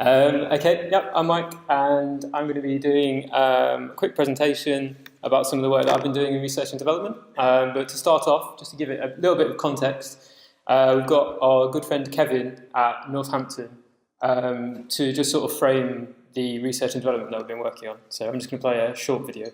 Okay, yep, I'm Mike, and I'm going to be doing a quick presentation about some of the work that I've been doing in research and development. But to start off, just to give it a little bit of context, we've got our good friend Kevin at Northampton to just sort of frame the research and development that we've been working on. So I'm just going to play a short video.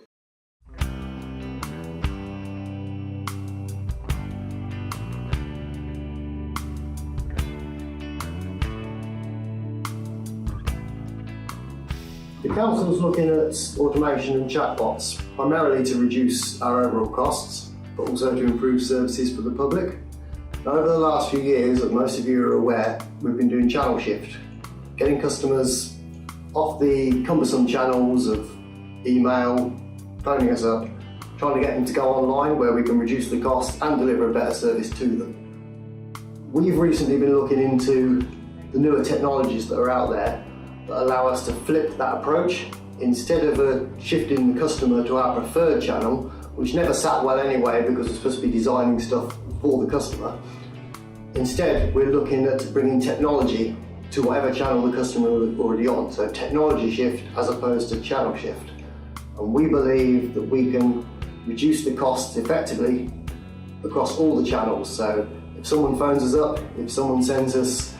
The Council's looking at automation and chatbots, primarily to reduce our overall costs, but also to improve services for the public. Now, over the last few years, as most of you are aware, we've been doing channel shift, getting customers off the cumbersome channels of email, phoning us up, trying to get them to go online where we can reduce the cost and deliver a better service to them. We've recently been looking into the newer technologies that are out there that allow us to flip that approach. Instead of shifting the customer to our preferred channel, which never sat well anyway because we're supposed to be designing stuff for the customer. Instead, we're looking at bringing technology to whatever channel the customer is already on. So technology shift as opposed to channel shift. And we believe that we can reduce the costs effectively across all the channels. So if someone phones us up, if someone sends us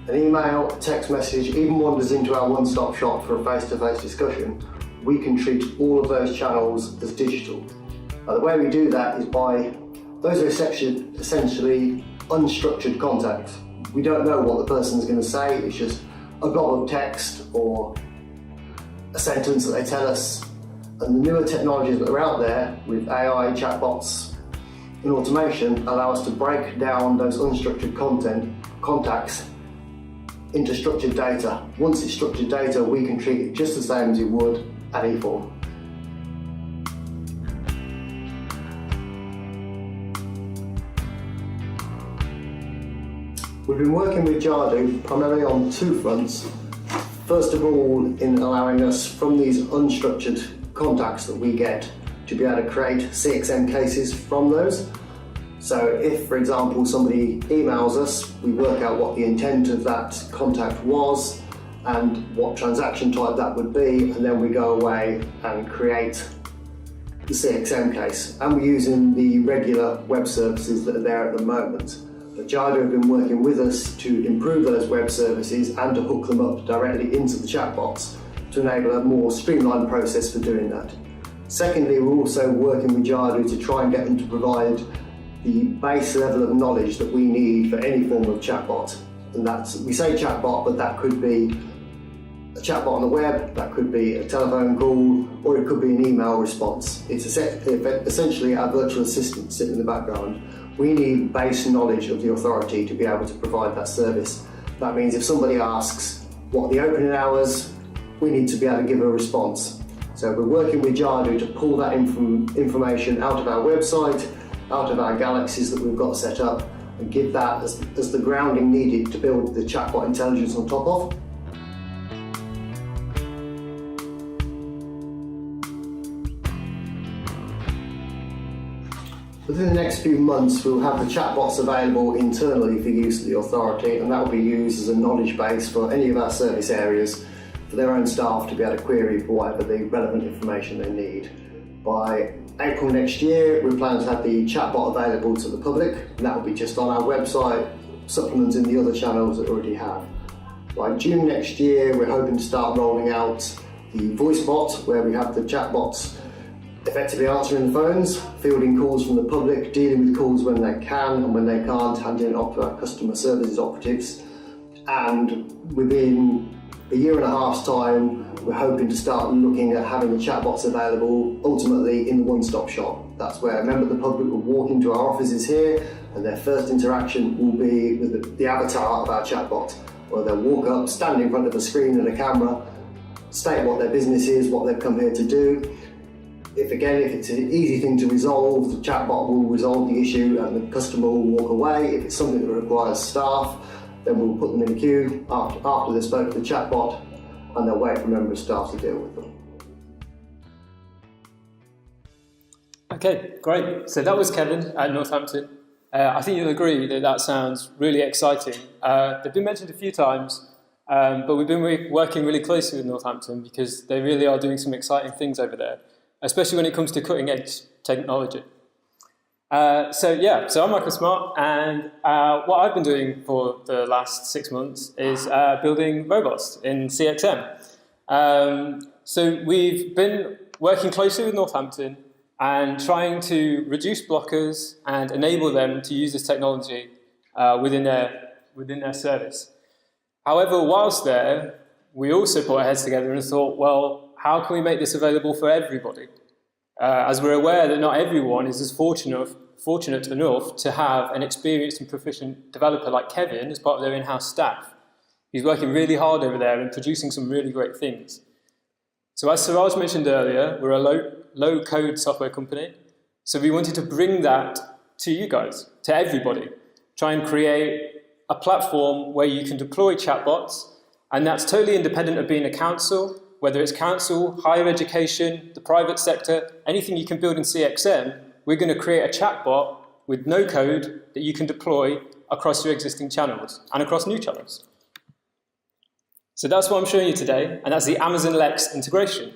an email, a text message, even wanders into our one-stop shop for a face-to-face discussion, we can treat all of those channels as digital. The way we do that is by, those are essentially unstructured contact. We don't know what the person's going to say, it's just a blob of text or a sentence that they tell us. And the newer technologies that are out there with AI, chatbots and automation allow us to break down those unstructured contacts into structured data. Once it's structured data, we can treat it just the same as you would at eForm. We've been working with Jadu primarily on two fronts. First of all, in allowing us from these unstructured contacts that we get to be able to create CXM cases from those. So if, for example, somebody emails us, we work out what the intent of that contact was and what transaction type that would be, and then we go away and create the CXM case. And we're using the regular web services that are there at the moment. But Jadu have been working with us to improve those web services and to hook them up directly into the chatbots to enable a more streamlined process for doing that. Secondly, we're also working with Jadu to try and get them to provide the base level of knowledge that we need for any form of chatbot. And that's, we say chatbot, but that could be a chatbot on the web, that could be a telephone call, or it could be an email response. It's essentially our virtual assistant sitting in the background. We need base knowledge of the authority to be able to provide that service. That means if somebody asks what are the opening hours, we need to be able to give a response. So we're working with Jadu to pull that information out of our website, out of our galaxies that we've got set up, and give that as the grounding needed to build the chatbot intelligence on top of. Within the next few months, we'll have the chatbots available internally for use of the authority, and that will be used as a knowledge base for any of our service areas for their own staff to be able to query for whatever the relevant information they need. By April next year, we plan to have the chatbot available to the public, and that will be just on our website, supplementing the other channels that we already have. By June next year, we're hoping to start rolling out the voice bot, where we have the chatbots effectively answering the phones, fielding calls from the public, dealing with calls when they can, and when they can't, handing it off to our customer services operatives. And within a year and a half's time, we're hoping to start looking at having the chatbots available ultimately in the one-stop shop. That's where a member of the public will walk into our offices here, and their first interaction will be with the avatar of our chatbot, where they'll walk up, stand in front of a screen and a camera, state what their business is, what they've come here to do. If it's an easy thing to resolve, the chatbot will resolve the issue and the customer will walk away. If it's something that requires staff, then we'll put them in a queue after they've spoken to the chatbot, and they'll wait for a member of staff to deal with them. Okay, great. So that was Kevin at Northampton. I think you'll agree that that sounds really exciting. They've been mentioned a few times, But we've been working really closely with Northampton because they really are doing some exciting things over there, especially when it comes to cutting edge technology. So I'm Michael Smart, and what I've been doing for the last 6 months is building robots in CXM. So we've been working closely with Northampton and trying to reduce blockers and enable them to use this technology within their service. However, whilst there, we also put our heads together and thought, well, how can we make this available for everybody? As we're aware that not everyone is as fortunate enough to have an experienced and proficient developer like Kevin as part of their in-house staff. He's working really hard over there and producing some really great things. So as Siraj mentioned earlier, we're a low-code software company. So we wanted to bring that to you guys, to everybody. Try and create a platform where you can deploy chatbots, and that's totally independent of being a council, whether it's council, higher education, the private sector, anything you can build in CXM, we're going to create a chatbot with no code that you can deploy across your existing channels and across new channels. So that's what I'm showing you today, and that's the Amazon Lex integration.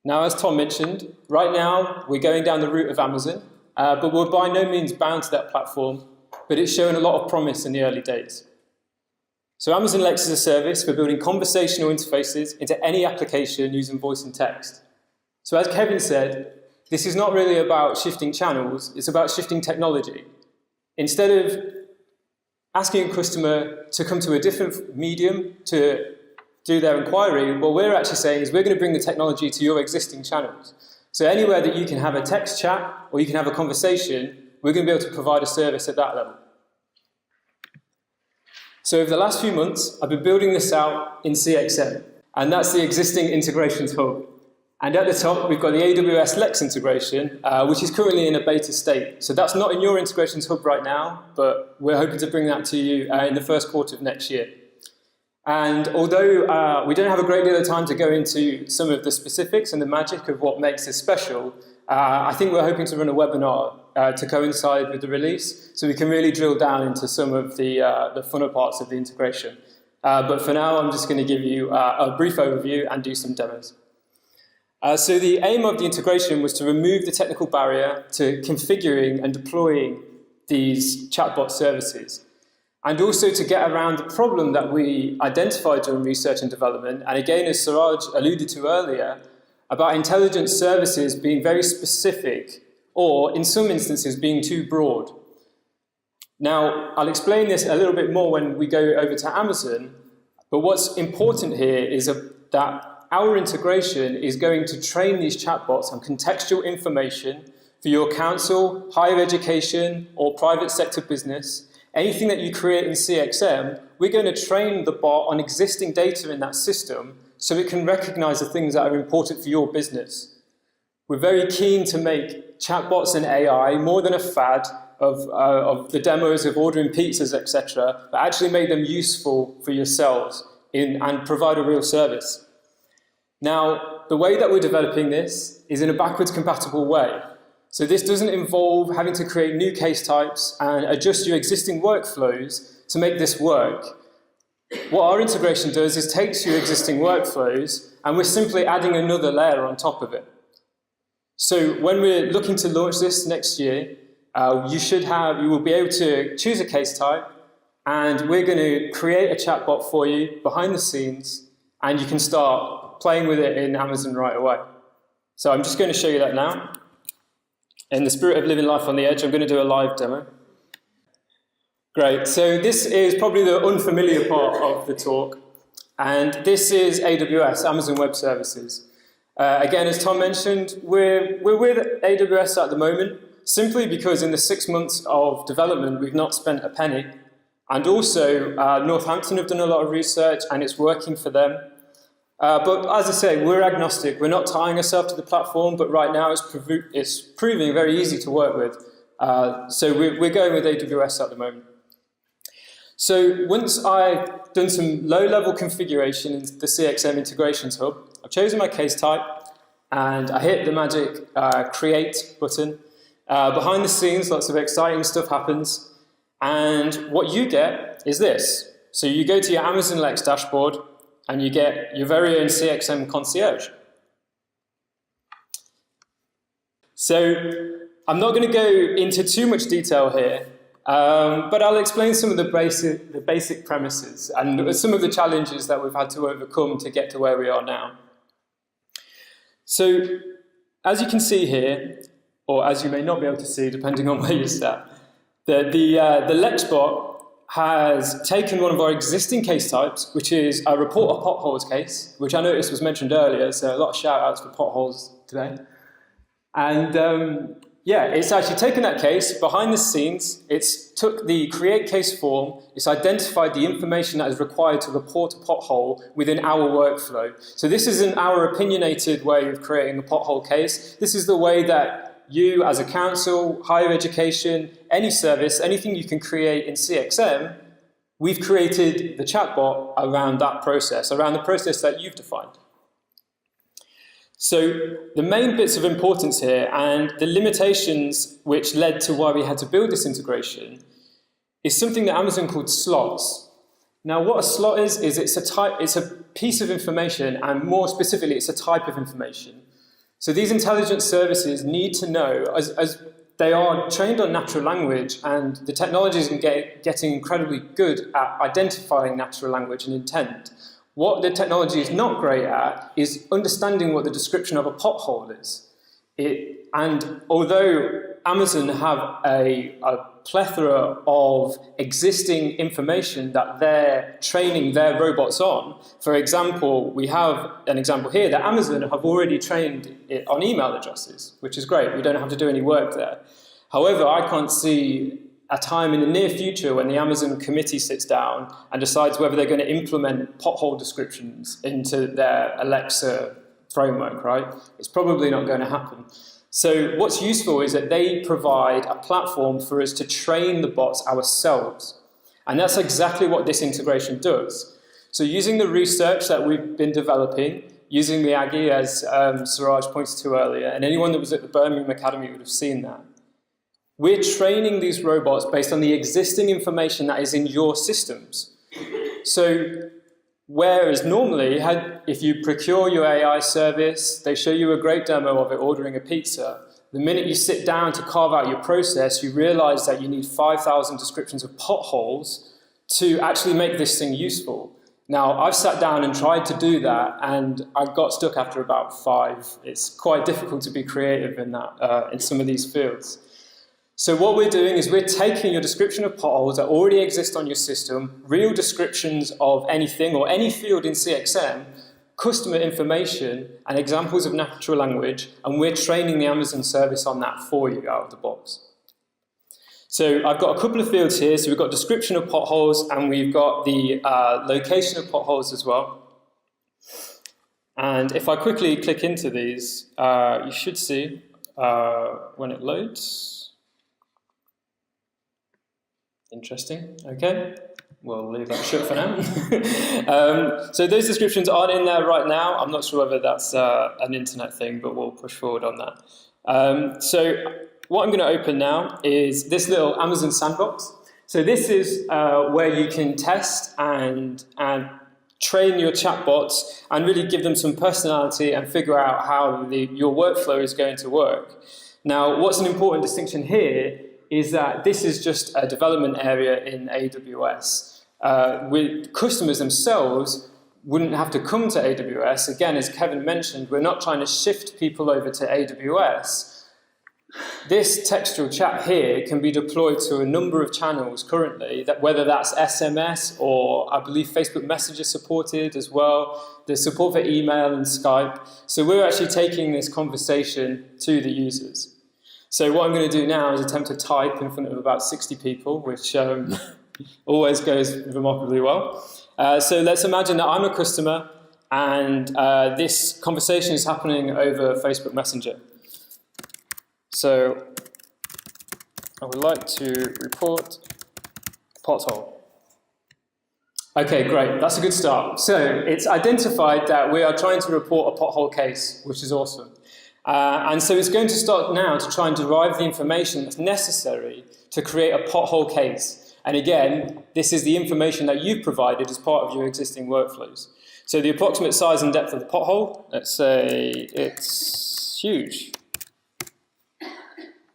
Now, as Tom mentioned, right now we're going down the route of Amazon, but we're by no means bound to that platform, but it's shown a lot of promise in the early days. So Amazon Lex is a service for building conversational interfaces into any application using voice and text. So as Kevin said, this is not really about shifting channels, it's about shifting technology. Instead of asking a customer to come to a different medium to do their inquiry, what we're actually saying is we're going to bring the technology to your existing channels. So anywhere that you can have a text chat or you can have a conversation, we're going to be able to provide a service at that level. So over the last few months, I've been building this out in CXM, and that's the existing integrations hub. And at the top, we've got the AWS Lex integration, which is currently in a beta state. So that's not in your integrations hub right now, but we're hoping to bring that to you in the first quarter of next year. And although we don't have a great deal of time to go into some of the specifics and the magic of what makes this special, I think we're hoping to run a webinar to coincide with the release, so we can really drill down into some of the funner parts of the integration. But for now, I'm just going to give you a brief overview and do some demos. So the aim of the integration was to remove the technical barrier to configuring and deploying these chatbot services, and also to get around the problem that we identified during research and development, and again, as Siraj alluded to earlier, about intelligence services being very specific, or in some instances being too broad. Now, I'll explain this a little bit more when we go over to Amazon, but what's important here is that our integration is going to train these chatbots on contextual information for your council, higher education, or private sector business. Anything that you create in CXM, we're going to train the bot on existing data in that system so it can recognize the things that are important for your business. We're very keen to make chatbots and AI more than a fad of the demos of ordering pizzas, etc., but actually make them useful for yourselves and provide a real service. Now, the way that we're developing this is in a backwards compatible way. So this doesn't involve having to create new case types and adjust your existing workflows to make this work. What our integration does is takes your existing workflows and we're simply adding another layer on top of it. So when we're looking to launch this next year, you will be able to choose a case type, and we're going to create a chatbot for you behind the scenes, and you can start playing with it in Amazon right away. So I'm just going to show you that now. In the spirit of living life on the edge, I'm going to do a live demo. Great, so this is probably the unfamiliar part of the talk, and this is AWS, Amazon Web Services. Again, as Tom mentioned, we're with AWS at the moment, simply because in the 6 months of development, we've not spent a penny. And also, Northampton have done a lot of research, and it's working for them. But as I say, we're agnostic. We're not tying ourselves to the platform, but right now it's proving very easy to work with. So we're going with AWS at the moment. So once I've done some low-level configuration in the CXM Integrations Hub, I've chosen my case type, and I hit the magic Create button. Behind the scenes, lots of exciting stuff happens, and what you get is this. So you go to your Amazon Lex dashboard and you get your very own CXM concierge. So I'm not going to go into too much detail here, but I'll explain some of the basic premises and some of the challenges that we've had to overcome to get to where we are now. So as you can see here, or as you may not be able to see depending on where you sat, the Lex bot has taken one of our existing case types, which is a report of potholes case, which I noticed was mentioned earlier, so a lot of shout outs for potholes today. And yeah, it's actually taken that case behind the scenes, it's took the create case form, it's identified the information that is required to report a pothole within our workflow. So this isn't our opinionated way of creating a pothole case. This is the way that you as a council, higher education, any service, anything you can create in CXM, we've created the chatbot around that process, around the process that you've defined. So the main bits of importance here and the limitations which led to why we had to build this integration is something that Amazon called slots. Now what a slot is it's a piece of information, and more specifically it's a type of information. So these intelligence services need to know, as they are trained on natural language, and the technology is getting incredibly good at identifying natural language and intent. What the technology is not great at is understanding what the description of a pothole is. And although Amazon have a plethora of existing information that they're training their robots on, for example, we have an example here that Amazon have already trained it on email addresses, which is great. We don't have to do any work there. However, I can't see a time in the near future when the Amazon committee sits down and decides whether they're going to implement pothole descriptions into their Alexa framework, right? It's probably not going to happen. So what's useful is that they provide a platform for us to train the bots ourselves. And that's exactly what this integration does. So using the research that we've been developing, using the Aggie, as Suraj pointed to earlier, and anyone that was at the Birmingham Academy would have seen that, we're training these robots based on the existing information that is in your systems. So whereas normally, if you procure your AI service, they show you a great demo of it ordering a pizza. The minute you sit down to carve out your process, you realize that you need 5,000 descriptions of potholes to actually make this thing useful. Now, I've sat down and tried to do that, and I got stuck after about 5. It's quite difficult to be creative in that, in some of these fields. So what we're doing is we're taking your description of potholes that already exist on your system, real descriptions of anything or any field in CXM, customer information and examples of natural language, and we're training the Amazon service on that for you out of the box. So I've got a couple of fields here. So we've got description of potholes and we've got the location of potholes as well. And if I quickly click into these, you should see when it loads. Interesting, okay. We'll leave that shut for now. So those descriptions aren't in there right now. I'm not sure whether that's an internet thing, but we'll push forward on that. So what I'm going to open now is this little Amazon sandbox. So this is where you can test and train your chatbots and really give them some personality and figure out how your workflow is going to work. Now, what's an important distinction here is that this is just a development area in AWS. With customers themselves wouldn't have to come to AWS. Again, as Kevin mentioned, we're not trying to shift people over to AWS. This textual chat here can be deployed to a number of channels currently, whether that's SMS or I believe Facebook Messenger supported as well. There's support for email and Skype. So we're actually taking this conversation to the users. So what I'm going to do now is attempt to type in front of about 60 people, which always goes remarkably well. So let's imagine that I'm a customer and this conversation is happening over Facebook Messenger. So I would like to report pothole. Okay, great. That's a good start. So it's identified that we are trying to report a pothole case, which is awesome. And so it's going to start now to try and derive the information that's necessary to create a pothole case. And again, this is the information that you've provided as part of your existing workflows. So the approximate size and depth of the pothole, let's say it's huge.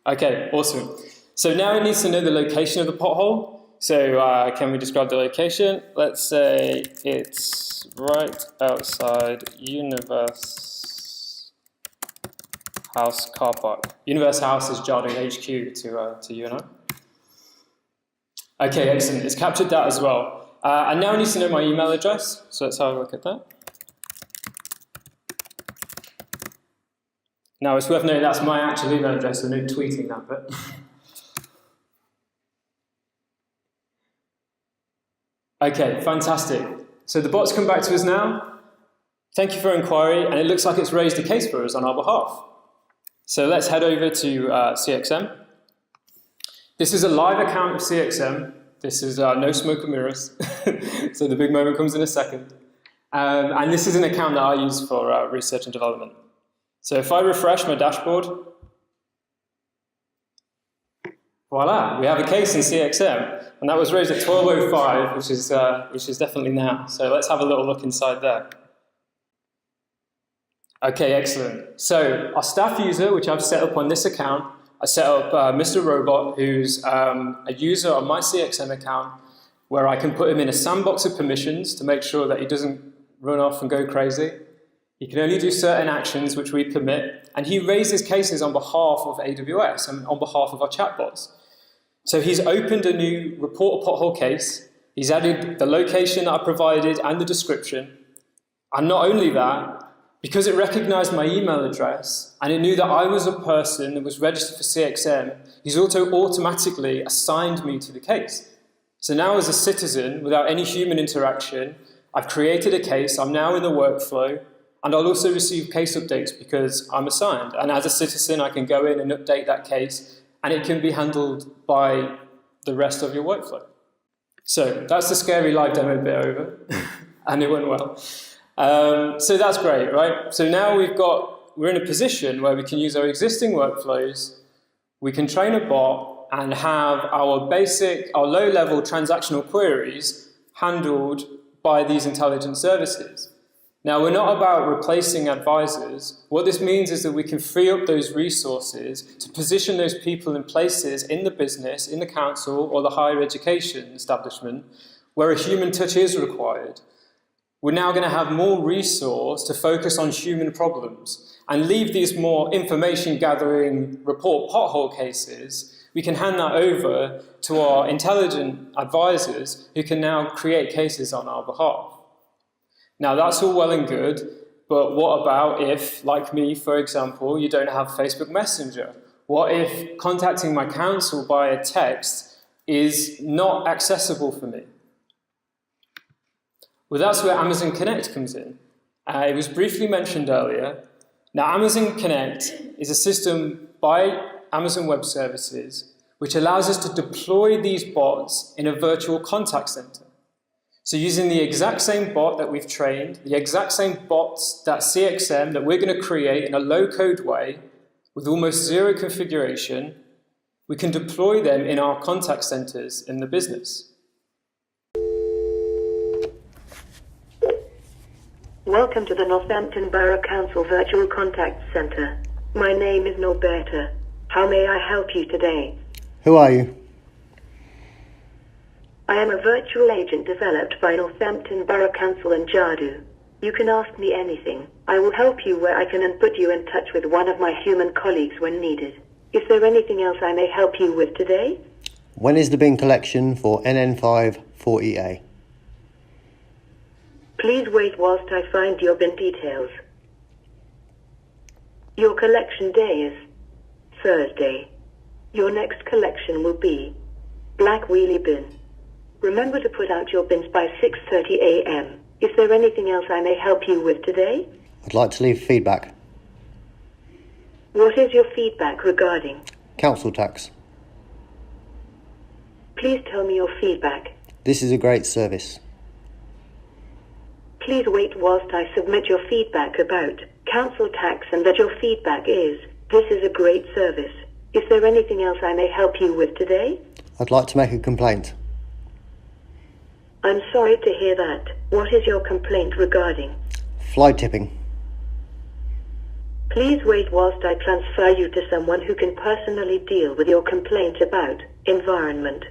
Okay, awesome. So now it needs to know the location of the pothole. So can we describe the location? Let's say it's right outside Universe House car park. Universe House is Jadu HQ to you and I. Okay, excellent. It's captured that as well. And now it needs to know my email address. So let's have a look at that. Now it's worth noting that's my actual email address, so no tweeting that bit. Okay, fantastic. So the bot's come back to us now. Thank you for your inquiry, and it looks like it's raised a case for us on our behalf. So let's head over to CXM. This is a live account of CXM. This is no smoke and mirrors, so the big moment comes in a second. And this is an account that I use for research and development. So if I refresh my dashboard, voila, we have a case in CXM, and that was raised at 12:05, which is definitely now. So let's have a little look inside there. Okay, excellent. So our staff user, which I've set up on this account, I set up Mr. Robot, who's a user on my CXM account, where I can put him in a sandbox of permissions to make sure that he doesn't run off and go crazy. He can only do certain actions which we permit, and he raises cases on behalf of AWS and on behalf of our chatbots. So he's opened a new report a pothole case, he's added the location that I provided and the description, and not only that, because it recognized my email address and it knew that I was a person that was registered for CXM, he's also automatically assigned me to the case. So now as a citizen, without any human interaction, I've created a case, I'm now in the workflow, and I'll also receive case updates because I'm assigned. And as a citizen, I can go in and update that case, and it can be handled by the rest of your workflow. So that's the scary live demo bit over, and it went well. So that's great, right? So now we're in a position where we can use our existing workflows, we can train a bot and have our low-level transactional queries handled by these intelligent services. Now, we're not about replacing advisors. What this means is that we can free up those resources to position those people in places in the business, in the council, or the higher education establishment where a human touch is required. We're now going to have more resource to focus on human problems and leave these more information gathering report pothole cases. We can hand that over to our intelligent advisors who can now create cases on our behalf. Now that's all well and good, but what about if, like me, for example, you don't have Facebook Messenger? What if contacting my council via text is not accessible for me? Well, that's where Amazon Connect comes in. It was briefly mentioned earlier. Now, Amazon Connect is a system by Amazon Web Services which allows us to deploy these bots in a virtual contact center. So using the exact same bot that we've trained, the exact same bots that CXM that we're going to create in a low-code way with almost zero configuration, we can deploy them in our contact centers in the business. Welcome to the Northampton Borough Council Virtual Contact Centre. My name is Norberta. How may I help you today? Who are you? I am a virtual agent developed by Northampton Borough Council and Jadu. You can ask me anything. I will help you where I can and put you in touch with one of my human colleagues when needed. Is there anything else I may help you with today? When is the bin collection for NN5 40A? Please wait whilst I find your bin details. Your collection day is Thursday. Your next collection will be Black Wheelie Bin. Remember to put out your bins by 6:30 a.m. Is there anything else I may help you with today? I'd like to leave feedback. What is your feedback regarding? Council tax. Please tell me your feedback. This is a great service. Please wait whilst I submit your feedback about council tax and that your feedback is, this is a great service. Is there anything else I may help you with today? I'd like to make a complaint. I'm sorry to hear that. What is your complaint regarding? Fly tipping. Please wait whilst I transfer you to someone who can personally deal with your complaint about environment.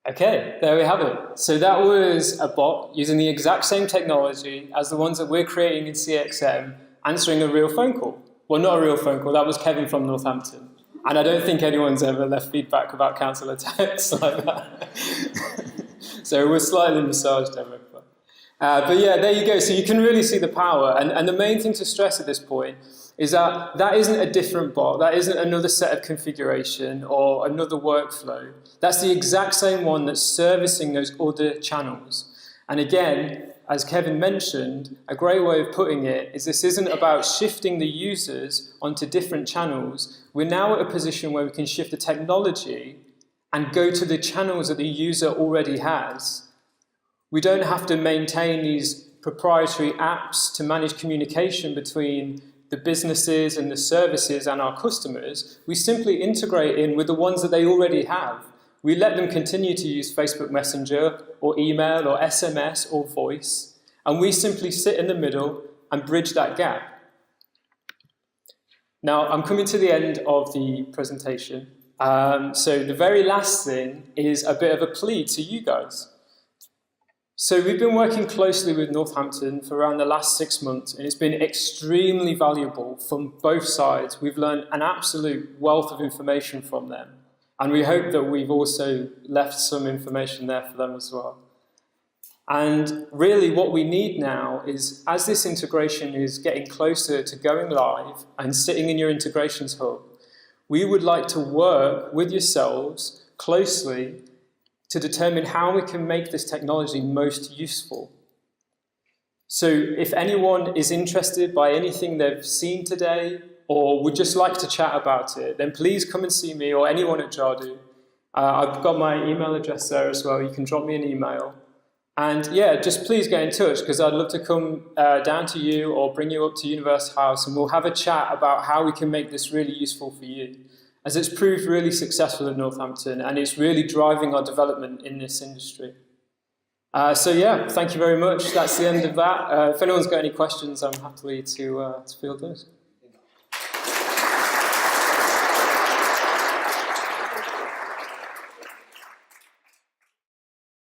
Okay, there we have it. So that was a bot using the exact same technology as the ones that we're creating in CXM, answering a real phone call. Well, not a real phone call, that was Kevin from Northampton. And I don't think anyone's ever left feedback about council attacks like that. So it was slightly massaged over. But yeah, there you go. So you can really see the power. And the main thing to stress at this point is that that isn't a different bot. That isn't another set of configuration or another workflow. That's the exact same one that's servicing those other channels. And again, as Kevin mentioned, a great way of putting it is this isn't about shifting the users onto different channels. We're now at a position where we can shift the technology and go to the channels that the user already has. We don't have to maintain these proprietary apps to manage communication between the businesses and the services and our customers. We simply integrate in with the ones that they already have. We let them continue to use Facebook Messenger or email or SMS or voice, and we simply sit in the middle and bridge that gap. Now, I'm coming to the end of the presentation. So the very last thing is a bit of a plea to you guys. So we've been working closely with Northampton for around the last 6 months, and it's been extremely valuable from both sides. We've learned an absolute wealth of information from them, and we hope that we've also left some information there for them as well. And really what we need now is, as this integration is getting closer to going live and sitting in your integrations hub, we would like to work with yourselves closely to determine how we can make this technology most useful. So if anyone is interested by anything they've seen today or would just like to chat about it, then please come and see me or anyone at Jadu. I've got my email address there as well. You can drop me an email. And yeah, just please get in touch, because I'd love to come down to you or bring you up to University House, and we'll have a chat about how we can make this really useful for you, as it's proved really successful in Northampton and it's really driving our development in this industry. So yeah, thank you very much. That's the end of that. If anyone's got any questions, I'm happy to field those.